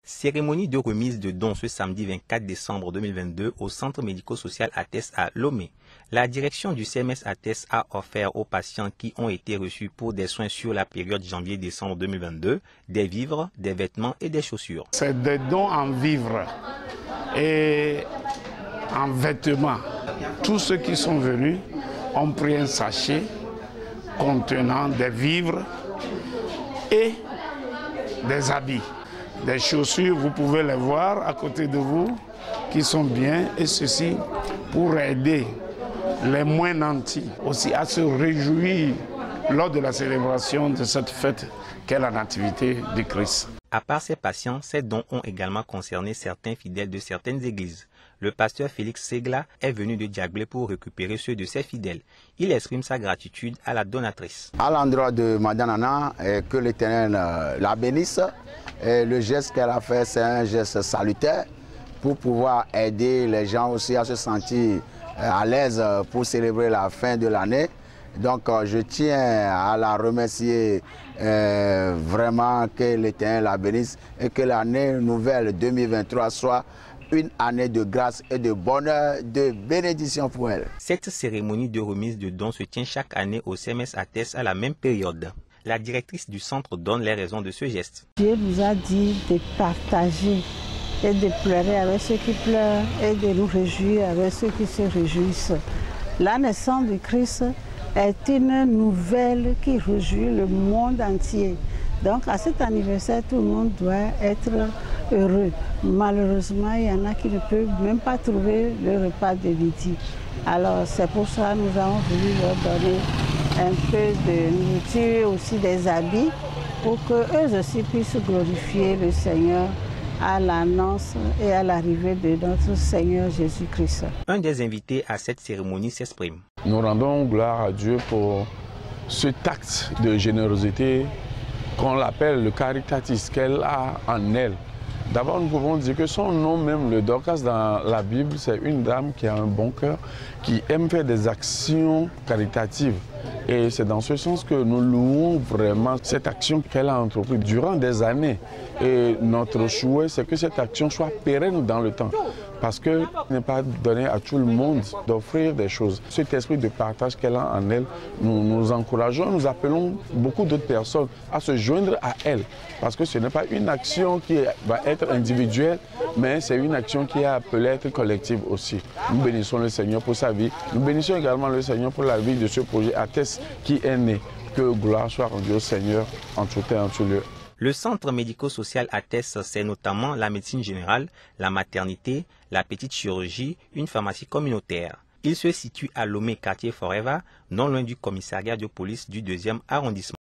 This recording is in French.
Cérémonie de remise de dons ce samedi 24 décembre 2022 au Centre médico-social ATES à Lomé. La direction du CMS ATES a offert aux patients qui ont été reçus pour des soins sur la période janvier-décembre 2022 des vivres, des vêtements et des chaussures. C'est des dons en vivres et en vêtements. Tous ceux qui sont venus ont pris un sachet contenant des vivres et des habits. Des chaussures, vous pouvez les voir à côté de vous, qui sont bien, et ceci pour aider les moins nantis aussi à se réjouir lors de la célébration de cette fête qu'est la Nativité du Christ. À part ces patients, ces dons ont également concerné certains fidèles de certaines églises. Le pasteur Félix Segla est venu de Diaglé pour récupérer ceux de ses fidèles. Il exprime sa gratitude à la donatrice. À l'endroit de Madame Nana, que l'Éternel la bénisse. Et le geste qu'elle a fait, c'est un geste salutaire pour pouvoir aider les gens aussi à se sentir à l'aise pour célébrer la fin de l'année. Donc je tiens à la remercier vraiment, que l'Éternel la bénisse et que l'année nouvelle 2023 soit une année de grâce et de bonheur, de bénédiction pour elle. Cette cérémonie de remise de dons se tient chaque année au CMS ATES à la même période. La directrice du centre donne les raisons de ce geste. Dieu nous a dit de partager et de pleurer avec ceux qui pleurent et de nous réjouir avec ceux qui se réjouissent. La naissance du Christ est une nouvelle qui réjouit le monde entier. Donc à cet anniversaire, tout le monde doit être heureux. Malheureusement, il y en a qui ne peuvent même pas trouver le repas de midi. Alors c'est pour ça que nous avons voulu leur donner un peu de nourriture, aussi des habits, pour qu'eux aussi puissent glorifier le Seigneur à l'annonce et à l'arrivée de notre Seigneur Jésus-Christ. Un des invités à cette cérémonie s'exprime. Nous rendons gloire à Dieu pour cet acte de générosité qu'on l'appelle le caritatis qu'elle a en elle. D'abord, nous pouvons dire que son nom même, le Dorcas dans la Bible, c'est une dame qui a un bon cœur, qui aime faire des actions caritatives. Et c'est dans ce sens que nous louons vraiment cette action qu'elle a entreprise durant des années. Et notre souhait, c'est que cette action soit pérenne dans le temps. Parce que ce n'est pas donné à tout le monde d'offrir des choses. Cet esprit de partage qu'elle a en elle, nous encourageons, nous appelons beaucoup d'autres personnes à se joindre à elle. Parce que ce n'est pas une action qui va être individuelle, mais c'est une action qui est appelée à être collective aussi. Nous bénissons le Seigneur pour sa vie. Nous bénissons également le Seigneur pour la vie de ce projet ATES qui est né. Que gloire soit rendue au Seigneur en tout temps et en tout lieu. Le centre médico-social ATES, c'est notamment la médecine générale, la maternité, la petite chirurgie, une pharmacie communautaire. Il se situe à Lomé, quartier Forever, non loin du commissariat de police du 2e arrondissement.